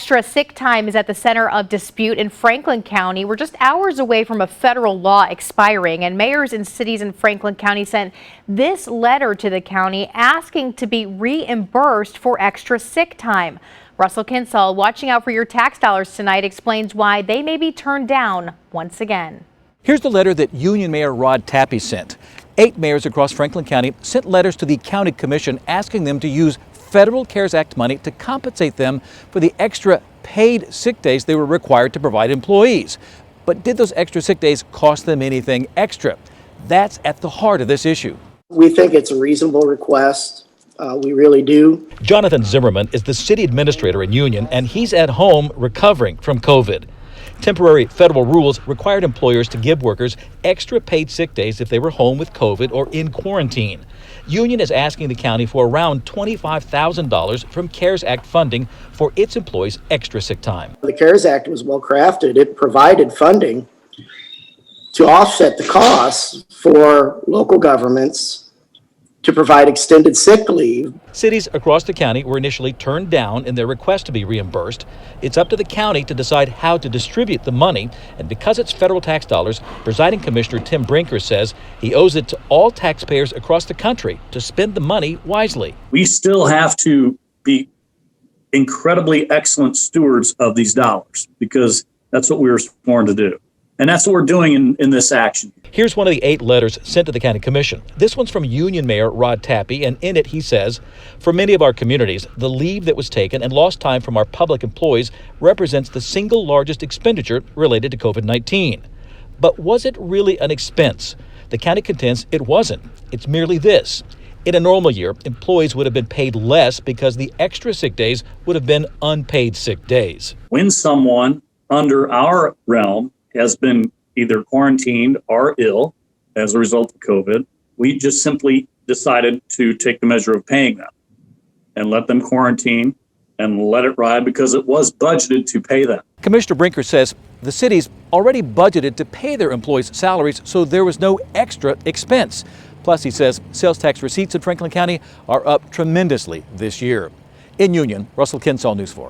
Extra sick time is at the center of dispute in Franklin County. We're just hours away from a federal law expiring, and mayors in cities in Franklin County sent this letter to the county asking to be reimbursed for extra sick time. Russell Kinsall, watching out for your tax dollars tonight, explains why they may be turned down once again. Here's the letter that Union Mayor Rod Tappy sent. 8 mayors across Franklin County sent letters to the county commission asking them to use federal CARES Act money to compensate them for the extra paid sick days they were required to provide employees. But did those extra sick days cost them anything extra? That's at the heart of this issue. We think it's a reasonable request. We really do. Jonathan Zimmerman is the city administrator in Union, and he's at home recovering from COVID. Temporary federal rules required employers to give workers extra paid sick days if they were home with COVID or in quarantine. Union is asking the county for around $25,000 from CARES Act funding for its employees' extra sick time. The CARES Act was well crafted. It provided funding to offset the costs for local governments to provide extended sick leave. Cities across the county were initially turned down in their request to be reimbursed. It's up to the county to decide how to distribute the money, and because it's federal tax dollars, Presiding Commissioner Tim Brinker says he owes it to all taxpayers across the country to spend the money wisely. We still have to be incredibly excellent stewards of these dollars because that's what we were sworn to do. And that's what we're doing in this action. Here's one of the 8 letters sent to the county commission. This one's from Union Mayor Rod Tappy, and in it he says, for many of our communities, the leave that was taken and lost time from our public employees represents the single largest expenditure related to COVID-19. But was it really an expense? The county contends it wasn't. It's merely this. In a normal year, employees would have been paid less because the extra sick days would have been unpaid sick days. When someone under our realm has been either quarantined or ill as a result of COVID, we just simply decided to take the measure of paying them and let them quarantine and let it ride because it was budgeted to pay them. Commissioner Brinker says the cities already budgeted to pay their employees' salaries, so there was no extra expense. Plus, he says sales tax receipts in Franklin County are up tremendously this year. In Union, Russell Kinsall, News 4.